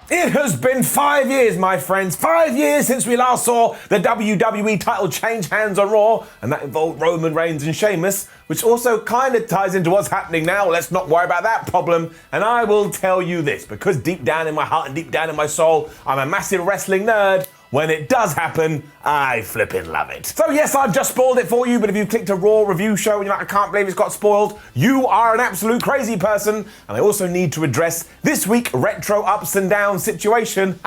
It has been 5 years, my friends. 5 years since we last saw the WWE title change hands on Raw, and that involved Roman Reigns and Sheamus, which also kind of ties into what's happening now. Let's not worry about that problem. And I will tell you this, because deep down in my heart and deep down in my soul, I'm a massive wrestling nerd. When it does happen, I flippin' love it. So yes, I've just spoiled it for you, but if you clicked a Raw review show and you're like, I can't believe it's got spoiled, you are an absolute crazy person. And I also need to address this week retro ups and downs situation.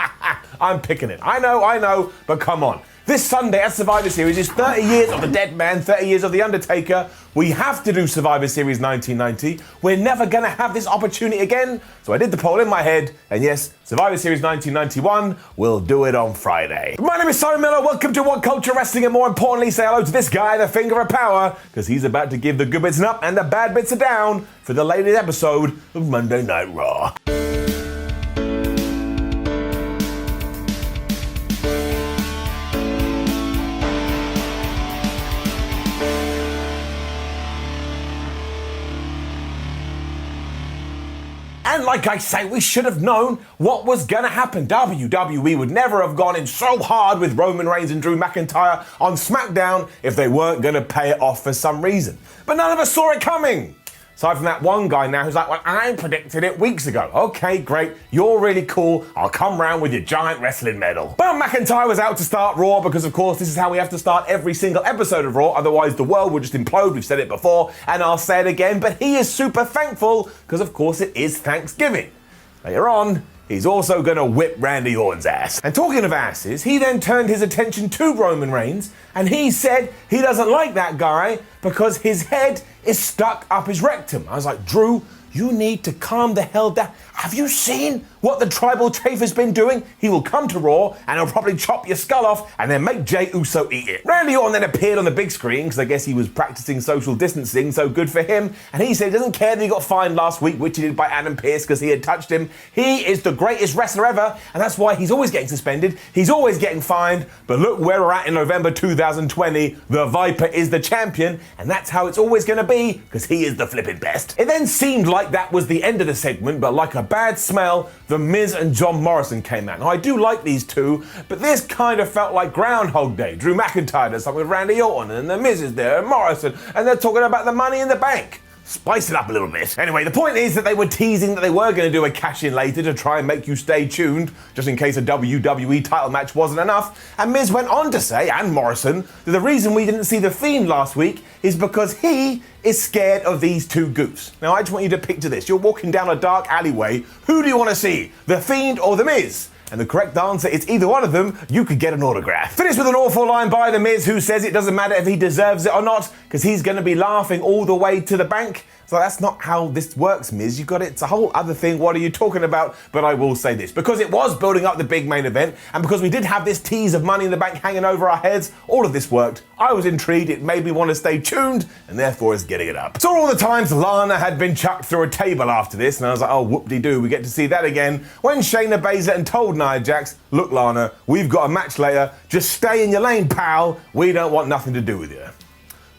I'm picking it. I know, but come on. This Sunday at Survivor Series is 30 years of the Dead Man, 30 years of The Undertaker. We have to do Survivor Series 1990. We're never going to have this opportunity again. So I did the poll in my head, and yes, Survivor Series 1991, we'll do it on Friday. My name is Simon Miller. Welcome to WhatCulture Wrestling, and more importantly, say hello to this guy, the Finger of Power, because he's about to give the good bits an up and the bad bits a down for the latest episode of Monday Night Raw. And like I say, we should have known what was going to happen. WWE would never have gone in so hard with Roman Reigns and Drew McIntyre on SmackDown if they weren't going to pay it off for some reason. But none of us saw it coming. Aside from that one guy now who's like, well, I predicted it weeks ago. Okay, great. You're really cool. I'll come round with your giant wrestling medal. But McIntyre was out to start Raw because, of course, this is how we have to start every single episode of Raw. Otherwise, the world would just implode. We've said it before, and I'll say it again. But he is super thankful because, of course, it is Thanksgiving. Later on, he's also going to whip Randy Orton's ass. And talking of asses, he then turned his attention to Roman Reigns, and he said he doesn't like that guy because his head is stuck up his rectum. I was like, Drew, you need to calm the hell down. Have you seen what the tribal chief has been doing? He will come to Raw and he'll probably chop your skull off and then make Jey Uso eat it. Randy Orton then appeared on the big screen because I guess he was practicing social distancing, so good for him. And he said he doesn't care that he got fined last week, which he did by Adam Pearce because he had touched him. He is the greatest wrestler ever, and that's why he's always getting suspended. He's always getting fined. But look where we're at in November 2020. The Viper is the champion, and that's how it's always going to be because he is the flipping best. It then seemed like that was the end of the segment, but like a bad smell, the Miz and John Morrison came out. Now, I do like these two, but this kind of felt like Groundhog Day. Drew McIntyre does something with Randy Orton, and the Miz is there, and Morrison, and they're talking about the Money in the Bank. Spice it up a little bit. Anyway, the point is that they were teasing that they were going to do a cash-in later to try and make you stay tuned, just in case a WWE title match wasn't enough. And Miz went on to say, and Morrison, that the reason we didn't see The Fiend last week is because he is scared of these two goofs. Now, I just want you to picture this. You're walking down a dark alleyway. Who do you want to see? The Fiend or The Miz? And the correct answer is either one of them. You could get an autograph. Finish with an awful line by The Miz, who says it doesn't matter if he deserves it or not, because he's going to be laughing all the way to the bank. So that's not how this works, Miz. You got it. It's a whole other thing. What are you talking about? But I will say this, because it was building up the big main event, and because we did have this tease of Money in the Bank hanging over our heads, all of this worked. I was intrigued. It made me want to stay tuned, and therefore is getting it up. So all the times Lana had been chucked through a table after this, and I was like, oh, whoop-de-doo, we get to see that again. When Shayna Baszler and told Nia Jax, look, Lana, we've got a match later. Just stay in your lane, pal. We don't want nothing to do with you.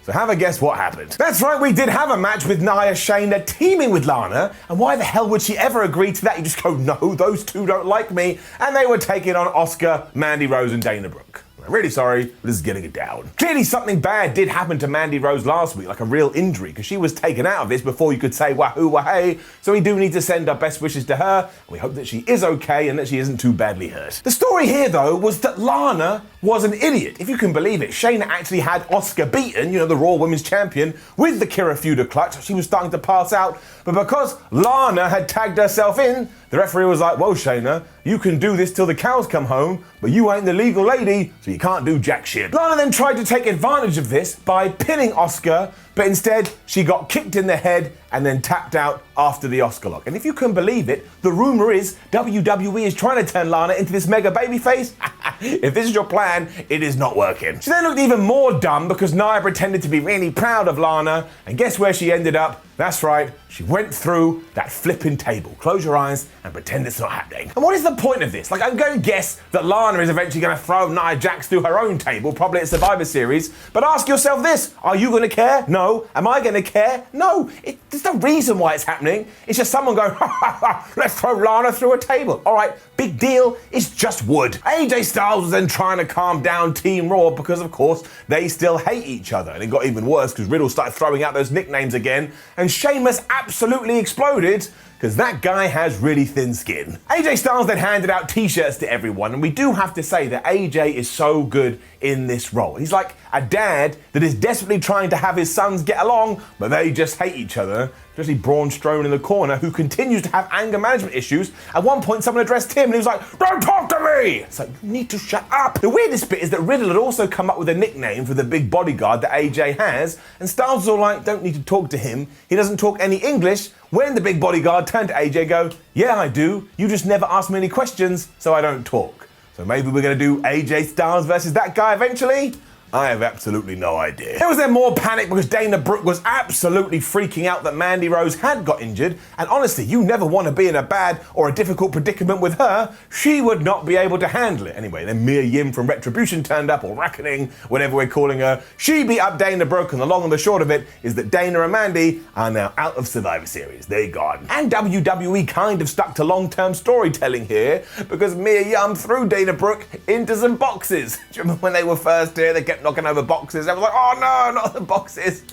So have a guess what happened. That's right, we did have a match with Nia Shayna teaming with Lana, and why the hell would she ever agree to that? You just go, no, those two don't like me, and they were taking on Asuka, Mandy Rose, and Dana Brooke. I'm really sorry, but this is getting it down. Clearly something bad did happen to Mandy Rose last week, like a real injury, because she was taken out of this before you could say wahoo wahey, so we do need to send our best wishes to her, and we hope that she is okay and that she isn't too badly hurt. The story here, though, was that Lana was an idiot. If you can believe it, Shayna actually had Asuka beaten, the Raw Women's Champion, with the Kira Fuda clutch. She was starting to pass out, but because Lana had tagged herself in, the referee was like, whoa, Shayna, you can do this till the cows come home, but you ain't the legal lady, so you can't do jack shit. Lana then tried to take advantage of this by pinning Asuka, but instead she got kicked in the head and then tapped out after the Asuka lock. And if you can believe it, the rumor is WWE is trying to turn Lana into this mega babyface. If this is your plan, it is not working. She then looked even more dumb because Nia pretended to be really proud of Lana, and guess where she ended up? That's right, she went through that flipping table. Close your eyes and pretend it's not happening. And what is the point of this? Like, I'm going to guess that Lana is eventually going to throw Nia Jax through her own table, probably at Survivor Series, but ask yourself this, are you going to care? No. No. Am I going to care? No. There's no reason why it's happening. It's just someone going, ha ha ha, let's throw Lana through a table. All right, big deal. It's just wood. AJ Styles was then trying to calm down Team Raw because, of course, they still hate each other. And it got even worse because Riddle started throwing out those nicknames again. And Sheamus absolutely exploded because that guy has really thin skin. AJ Styles then handed out t-shirts to everyone, and we do have to say that AJ is so good in this role. He's like a dad that is desperately trying to have his sons get along, but they just hate each other. Especially Braun Strowman in the corner, who continues to have anger management issues. At one point, someone addressed him, and he was like, "Don't talk to me!" It's like, you need to shut up. The weirdest bit is that Riddle had also come up with a nickname for the big bodyguard that AJ has, and Styles was all like, don't need to talk to him. He doesn't talk any English. When the big bodyguard turned to AJ and go, yeah, I do. You just never ask me any questions, so I don't talk. So maybe we're going to do AJ Styles versus that guy eventually? I have absolutely no idea. There was then more panic because Dana Brooke was absolutely freaking out that Mandy Rose had got injured, and honestly, you never want to be in a bad or a difficult predicament with her. She would not be able to handle it. Anyway, then Mia Yim from Retribution turned up, or Reckoning, whatever we're calling her. She beat up Dana Brooke, and the long and the short of it is that Dana and Mandy are now out of Survivor Series. They're gone. And WWE kind of stuck to long-term storytelling here because Mia Yim threw Dana Brooke into some boxes. Do you remember when they were first here? They kept knocking over boxes. I was like, oh no, not the boxes.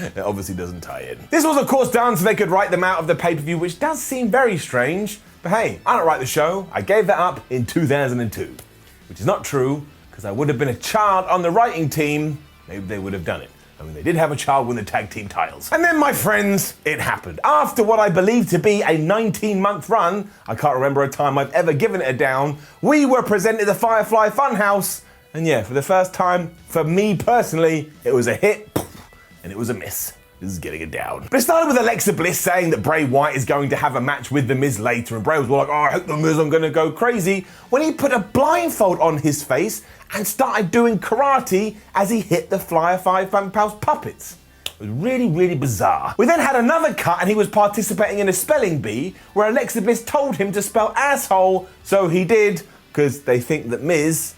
It obviously doesn't tie in. This was, of course, done so they could write them out of the pay-per-view, which does seem very strange. But hey, I don't write the show. I gave that up in 2002, which is not true because I would have been a child on the writing team. Maybe they would have done it. I mean, they did have a child win the tag team titles. And then, my friends, it happened. After what I believe to be a 19-month run, I can't remember a time I've ever given it a down, we were presented the Firefly Funhouse. And yeah, for the first time, for me personally, it was a hit and it was a miss. This is getting it down. But it started with Alexa Bliss saying that Bray Wyatt is going to have a match with The Miz later, and Bray was like, oh, I hope The Miz, I'm going to go crazy, when he put a blindfold on his face and started doing karate as he hit the Firefly Funhouse puppets. It was really, really bizarre. We then had another cut and he was participating in a spelling bee where Alexa Bliss told him to spell asshole, so he did, because they think that Miz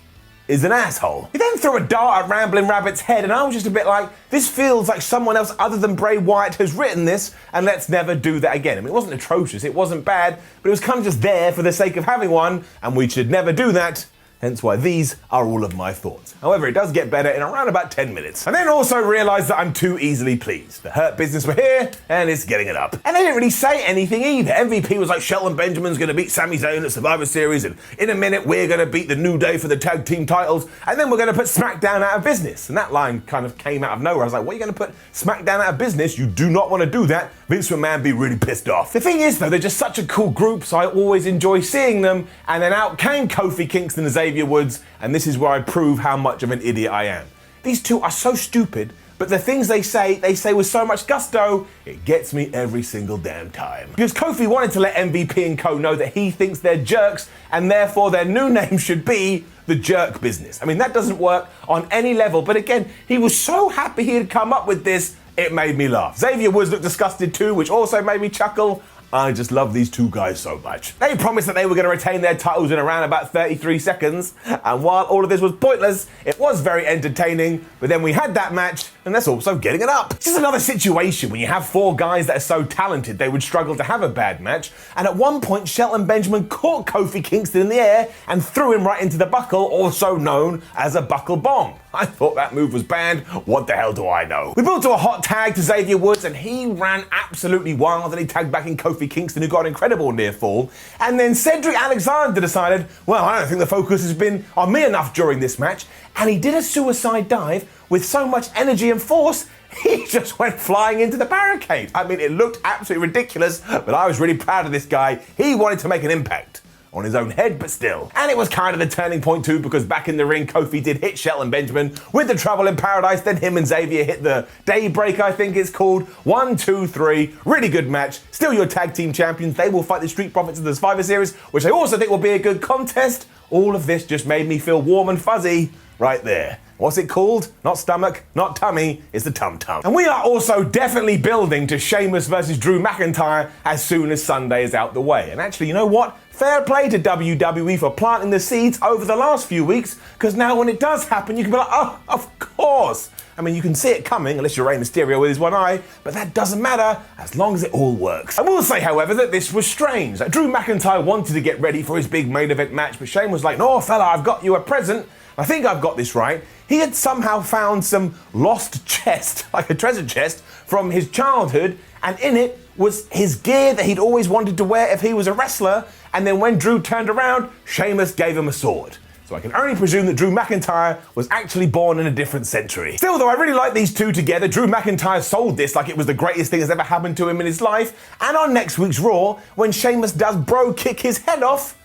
is an asshole. He then threw a dart at Ramblin' Rabbit's head, and I was just a bit like, this feels like someone else other than Bray Wyatt has written this, and let's never do that again. I mean, it wasn't atrocious, it wasn't bad, but it was kind of just there for the sake of having one, and we should never do that. Hence why these are all of my thoughts. However, it does get better in around about 10 minutes. And then also realised that I'm too easily pleased. The Hurt Business were here, and it's getting it up. And they didn't really say anything either. MVP was like, Shelton Benjamin's gonna beat Sami Zayn at Survivor Series, and in a minute we're gonna beat the New Day for the tag team titles, and then we're gonna put SmackDown out of business. And that line kind of came out of nowhere. I was like, what are you gonna put SmackDown out of business? You do not wanna do that. Vince McMahon be really pissed off. The thing is though, they're just such a cool group, so I always enjoy seeing them, and then out came Kofi Kingston and Xavier Woods, and this is where I prove how much of an idiot I am. These two are so stupid, but the things they say with so much gusto, it gets me every single damn time. Because Kofi wanted to let MVP and co know that he thinks they're jerks, and therefore their new name should be the Jerk Business. I mean, that doesn't work on any level, but again, he was so happy he had come up with this, it made me laugh. Xavier Woods looked disgusted too, which also made me chuckle. I just love these two guys so much. They promised that they were going to retain their titles in around about 33 seconds, and while all of this was pointless, it was very entertaining, but then we had that match, and that's also getting it up. It's just another situation when you have four guys that are so talented they would struggle to have a bad match, and at one point Shelton Benjamin caught Kofi Kingston in the air and threw him right into the buckle, also known as a buckle bomb. I thought that move was banned. What the hell do I know? We built to a hot tag to Xavier Woods, and he ran absolutely wild, and he tagged back in Kofi Kingston, who got an incredible near fall. And then Cedric Alexander decided, well, I don't think the focus has been on me enough during this match, and he did a suicide dive with so much energy and force, he just went flying into the barricade. I mean, it looked absolutely ridiculous, but I was really proud of this guy. He wanted to make an impact. On his own head, but still. And it was kind of the turning point too, because back in the ring, Kofi did hit Shelton Benjamin with the Trouble in Paradise, then him and Xavier hit the Daybreak, I think it's called. 1, 2, 3, really good match. Still your tag team champions. They will fight the Street Profits in the Survivor Series, which I also think will be a good contest. All of this just made me feel warm and fuzzy right there. What's it called? Not stomach, not tummy, it's the tum-tum. And we are also definitely building to Sheamus versus Drew McIntyre as soon as Sunday is out the way. And actually, you know what? Fair play to WWE for planting the seeds over the last few weeks, because now when it does happen, you can be like, oh, of course. I mean, you can see it coming, unless you're Rey Mysterio with his one eye, but that doesn't matter as long as it all works. I will say, however, that this was strange. Like, Drew McIntyre wanted to get ready for his big main event match, but Shane was like, no, fella, I've got you a present. I think I've got this right. He had somehow found some lost chest, like a treasure chest, from his childhood, and in it was his gear that he'd always wanted to wear if he was a wrestler, and then when Drew turned around, Sheamus gave him a sword. So I can only presume that Drew McIntyre was actually born in a different century. Still though, I really like these two together. Drew McIntyre sold this like it was the greatest thing that's ever happened to him in his life. And on next week's Raw, when Sheamus does bro kick his head off,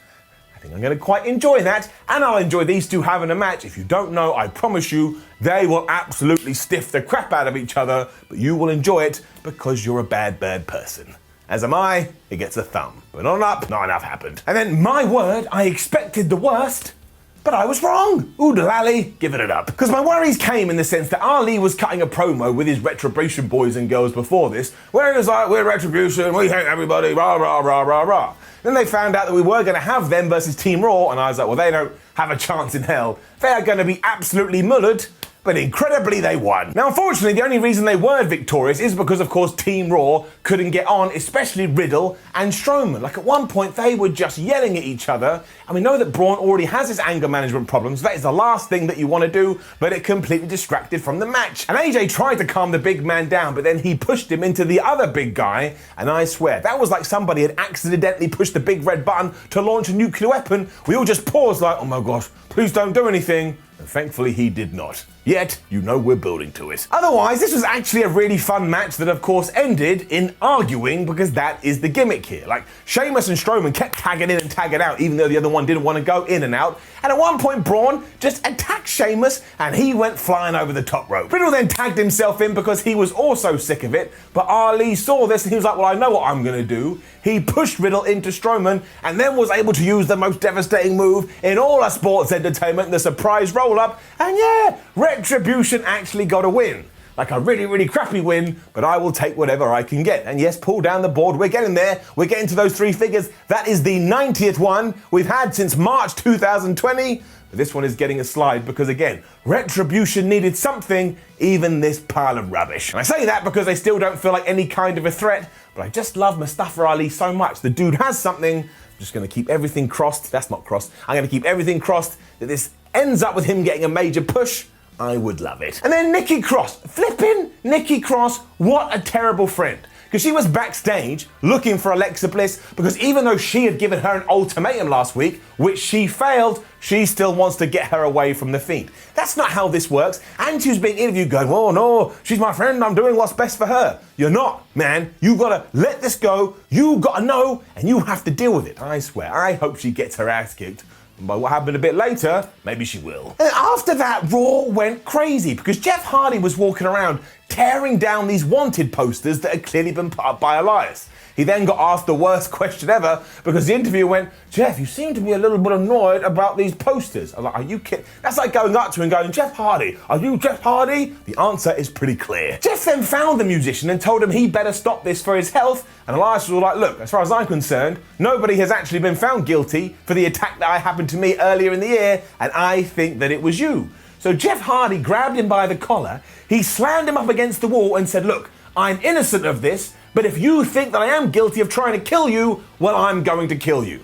I think I'm gonna quite enjoy that. And I'll enjoy these two having a match. If you don't know, I promise you, they will absolutely stiff the crap out of each other, but you will enjoy it because you're a bad person. As am I, it gets a thumb. But not up, not enough happened. And then, my word, I expected the worst. But I was wrong. Oodalali, giving it up. Because my worries came in the sense that Ali was cutting a promo with his Retribution boys and girls before this, where he was like, we're Retribution, we hate everybody, rah, rah, rah, rah, rah. Then they found out that we were going to have them versus Team Raw, and I was like, well, they don't have a chance in hell. They are going to be absolutely mullered. But incredibly, they won. Now, unfortunately, the only reason they weren't victorious is because, of course, Team Raw couldn't get on, especially Riddle and Strowman. Like, at one point, they were just yelling at each other, and we know that Braun already has his anger management problems. So that is the last thing that you want to do, but it completely distracted from the match. And AJ tried to calm the big man down, but then he pushed him into the other big guy, and I swear, that was like somebody had accidentally pushed the big red button to launch a nuclear weapon. We all just paused like, oh my gosh, please don't do anything. And thankfully he did not. Yet, you know we're building to it. Otherwise, this was actually a really fun match that of course ended in arguing because that is the gimmick here. Like, Sheamus and Strowman kept tagging in and tagging out even though the other one didn't want to go in and out. And at one point, Braun just attacked Sheamus and he went flying over the top rope. Riddle then tagged himself in because he was also sick of it, but Ali saw this and he was like, well, I know what I'm gonna do. He pushed Riddle into Strowman and then was able to use the most devastating move in all of sports entertainment, the surprise roll-up, and yeah, Retribution actually got a win. Like a really, really crappy win, but I will take whatever I can get. And yes, pull down the board, we're getting there. We're getting to those 3 figures. That is the 90th one we've had since March 2020. But this one is getting a slide because again, Retribution needed something, even this pile of rubbish. And I say that because they still don't feel like any kind of a threat, but I just love Mustafa Ali so much. The dude has something. I'm just gonna keep everything crossed. That's not crossed. I'm gonna keep everything crossed that this ends up with him getting a major push. I would love it. And then Nikki Cross. Flipping Nikki Cross, what a terrible friend. Because she was backstage looking for Alexa Bliss because even though she had given her an ultimatum last week, which she failed, she still wants to get her away from the Fiend. That's not how this works. And she was being interviewed going, oh no, she's my friend, I'm doing what's best for her. You're not, man. You gotta let this go, you gotta know, and you have to deal with it. I swear, I hope she gets her ass kicked. But what happened a bit later, maybe she will. And after that, Raw went crazy because Jeff Hardy was walking around tearing down these wanted posters that had clearly been put up by Elias. He then got asked the worst question ever because the interviewer went, Jeff, you seem to be a little bit annoyed about these posters. I was like, are you kidding? That's like going up to him and going, Jeff Hardy, are you Jeff Hardy? The answer is pretty clear. Jeff then found the musician and told him he better stop this for his health. And Elias was like, look, as far as I'm concerned, nobody has actually been found guilty for the attack that happened to me earlier in the year, and I think that it was you. So Jeff Hardy grabbed him by the collar, he slammed him up against the wall and said, look, I'm innocent of this, but if you think that I am guilty of trying to kill you, well, I'm going to kill you.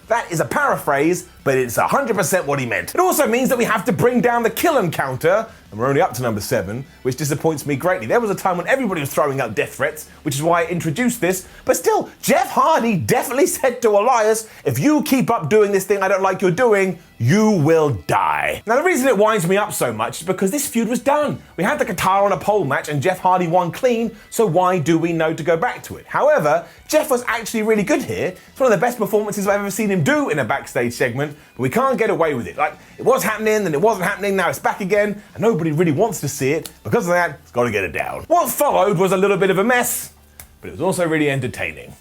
That is a paraphrase, but it's 100% what he meant. It also means that we have to bring down the kill and counter, and we're only up to number 7, which disappoints me greatly. There was a time when everybody was throwing out death threats, which is why I introduced this, but still, Jeff Hardy definitely said to Elias, if you keep up doing this thing I don't like you're doing, you will die. Now, the reason it winds me up so much is because this feud was done. We had the guitar on a pole match and Jeff Hardy won clean, so why do we know to go back to it? However, Jeff was actually really good here. It's one of the best performances I've ever seen him do in a backstage segment, but we can't get away with it. Like, it was happening, then it wasn't happening, now it's back again, and nobody really wants to see it. Because of that, it's got to get it down. What followed was a little bit of a mess, but it was also really entertaining.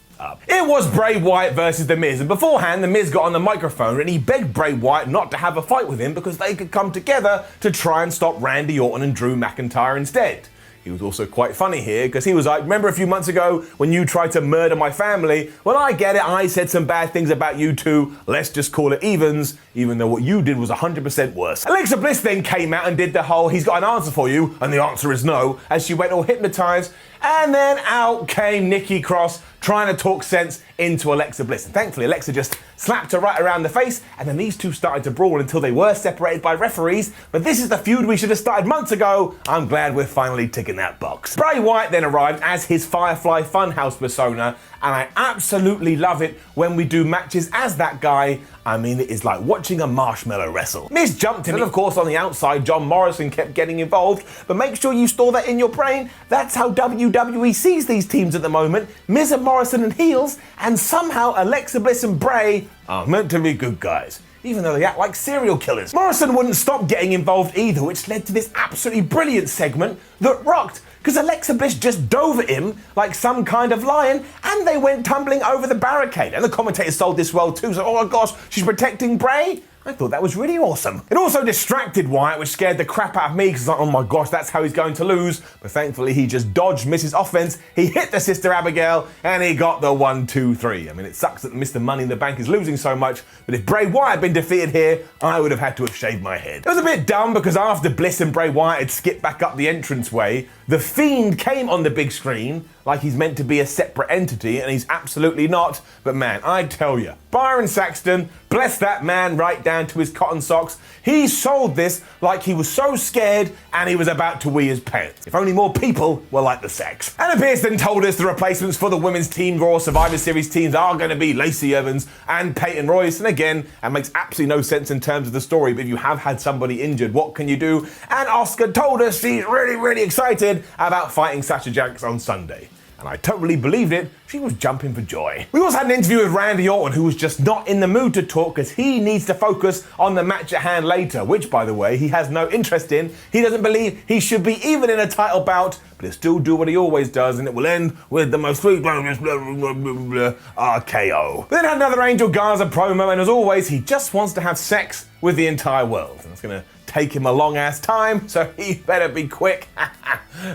It was Bray Wyatt versus The Miz, and beforehand, The Miz got on the microphone and he begged Bray Wyatt not to have a fight with him because they could come together to try and stop Randy Orton and Drew McIntyre instead. he was also quite funny here because he was like, remember a few months ago when you tried to murder my family? Well, I get it. I said some bad things about you too. Let's just call it evens, even though what you did was 100% worse. Alexa Bliss then came out and did the whole, he's got an answer for you, and the answer is no, as she went all hypnotized. And then out came Nikki Cross trying to talk sense into Alexa Bliss. And thankfully, Alexa just slapped her right around the face, and then these two started to brawl until they were separated by referees. But this is the feud we should have started months ago. I'm glad we're finally ticking that box. Bray Wyatt then arrived as his Firefly Funhouse persona, and I absolutely love it when we do matches as that guy. I mean, it is like watching a marshmallow wrestle. Miz jumped in, and of course on the outside, John Morrison kept getting involved, but make sure you store that in your brain. That's how WWE sees these teams at the moment. Miz and Morrison and heels, and somehow Alexa Bliss and Bray are meant to be good guys, even though they act like serial killers. Morrison wouldn't stop getting involved either, which led to this absolutely brilliant segment that rocked, because Alexa Bliss just dove at him like some kind of lion, and they went tumbling over the barricade. And the commentators sold this well too, so oh my gosh, she's protecting Bray? I thought that was really awesome. It also distracted Wyatt, which scared the crap out of me, because like, oh my gosh, that's how he's going to lose. But thankfully, he just dodged Mrs. Offense, he hit the Sister Abigail, and he got the 1, 2, 3. I mean, it sucks that Mr. Money in the Bank is losing so much, but if Bray Wyatt had been defeated here, I would have had to have shaved my head. It was a bit dumb, because after Bliss and Bray Wyatt had skipped back up the entranceway, the Fiend came on the big screen, like he's meant to be a separate entity, and he's absolutely not. But man, I tell you, Byron Saxton, bless that man right down to his cotton socks, he sold this like he was so scared and he was about to wee his pants. If only more people were like the Sax. And Pierce then told us the replacements for the women's Team Raw Survivor Series teams are going to be Lacey Evans and Peyton Royce. And again, that makes absolutely no sense in terms of the story, but if you have had somebody injured, what can you do? And Asuka told us she's really, really excited about fighting Sasha Banks on Sunday. And I totally believed it. She was jumping for joy. We also had an interview with Randy Orton, who was just not in the mood to talk because he needs to focus on the match at hand later, which, by the way, he has no interest in. He doesn't believe he should be even in a title bout, but he'll still do what he always does, and it will end with the most sweet RKO. Then had another Angel Garza promo, and as always, he just wants to have sex with the entire world. And it's going to take him a long ass time, so he better be quick.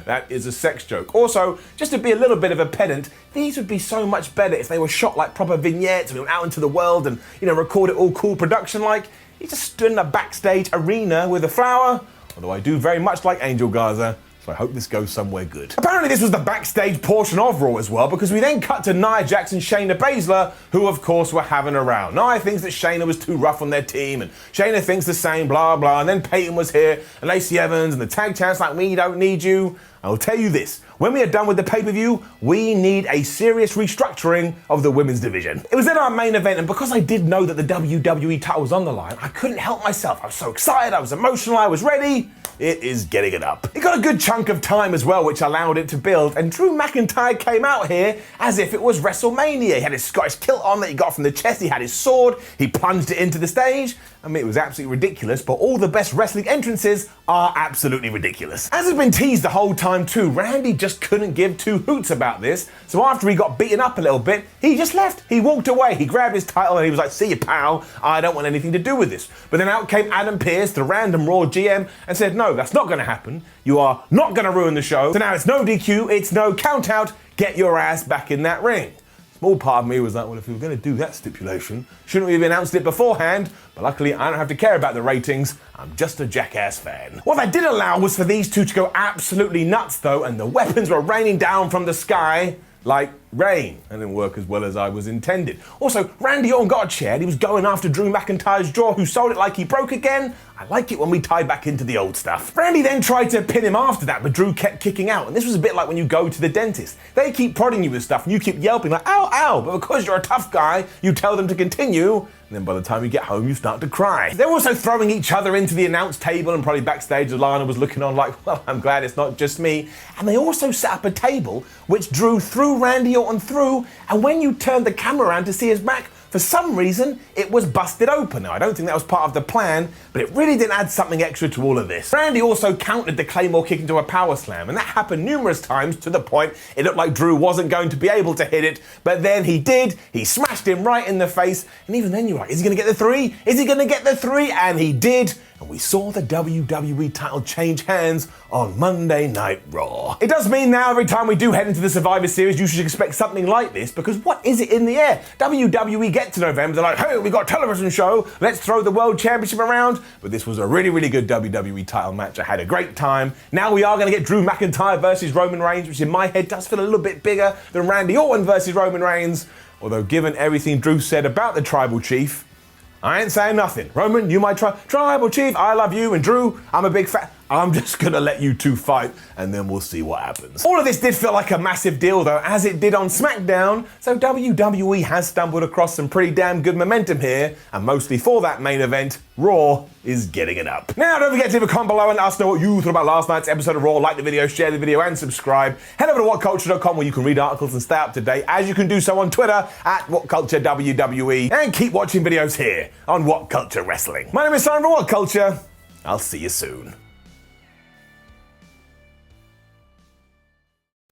That is a sex joke. Also, just to be a little bit of a pedant, these would be so much better if they were shot like proper vignettes and we went out into the world and, you know, record it all cool production like. He just stood in a backstage arena with a flower, although I do very much like Angel Garza, so I hope this goes somewhere good. Apparently this was the backstage portion of Raw as well, because we then cut to Nia Jax and Shayna Baszler, who of course were having a row. Nia thinks that Shayna was too rough on their team, and Shayna thinks the same, blah, blah, and then Peyton was here, and Lacey Evans, and the tag champs like, we don't need you. I'll tell you this, when we are done with the pay-per-view, we need a serious restructuring of the women's division. It was then our main event, and because I did know that the WWE title was on the line, I couldn't help myself. I was so excited, I was emotional, I was ready. It is getting it up. It got a good chunk of time as well, which allowed it to build, and Drew McIntyre came out here as if it was WrestleMania. He had his Scottish kilt on that he got from the chest, he had his sword, he plunged it into the stage. I mean, it was absolutely ridiculous, but all the best wrestling entrances are absolutely ridiculous. As has been teased the whole time too, Randy just couldn't give two hoots about this, so after he got beaten up a little bit, he just left. He walked away, he grabbed his title and he was like, see you pal, I don't want anything to do with this. But then out came Adam Pearce, the random Raw GM, and said, no, that's not gonna happen. You are not gonna ruin the show. So now it's no DQ, it's no count out, get your ass back in that ring. Small part of me was like, well, if we were going to do that stipulation, shouldn't we have announced it beforehand? But luckily, I don't have to care about the ratings. I'm just a jackass fan. What that did allow was for these two to go absolutely nuts, though, and the weapons were raining down from the sky like rain. That didn't work as well as I was intended. Also, Randy Orton got a chair and he was going after Drew McIntyre's jaw, who sold it like he broke again. I like it when we tie back into the old stuff. Randy then tried to pin him after that, but Drew kept kicking out. And this was a bit like when you go to the dentist. They keep prodding you with stuff and you keep yelping like, ow, ow. But because you're a tough guy, you tell them to continue. And then by the time you get home, you start to cry. They're also throwing each other into the announce table, and probably backstage, Lana was looking on like, well, I'm glad it's not just me. And they also set up a table, which Drew threw Randy Orton through, and when you turned the camera around to see his back, for some reason, it was busted open. Now, I don't think that was part of the plan, but it really did add something extra to all of this. Randy also countered the Claymore kick into a power slam, and that happened numerous times to the point it looked like Drew wasn't going to be able to hit it, but then he did. He smashed him right in the face, and even then you were like, is he gonna get the three? Is he gonna get the three? And he did. and we saw the WWE title change hands on Monday Night Raw. It does mean now every time we do head into the Survivor Series, you should expect something like this, because what is it in the air? WWE get to November, they're like, hey, we got a television show, let's throw the World Championship around. But this was a really, really good WWE title match. I had a great time. Now we are going to get Drew McIntyre versus Roman Reigns, which in my head does feel a little bit bigger than Randy Orton versus Roman Reigns. Although given everything Drew said about the Tribal Chief, I ain't saying nothing. Roman, you my Tribal Chief, I love you, and Drew, I'm a big fan. I'm just gonna let you two fight, and then we'll see what happens. All of this did feel like a massive deal though, as it did on SmackDown, so WWE has stumbled across some pretty damn good momentum here, and mostly for that main event, Raw is getting it up. Now, don't forget to leave a comment below and let us know what you thought about last night's episode of Raw. Like the video, share the video, and subscribe. Head over to WhatCulture.com where you can read articles and stay up to date, as you can do so on Twitter at WhatCultureWWE, and keep watching videos here on WhatCulture Wrestling. My name is Simon from WhatCulture. I'll see you soon.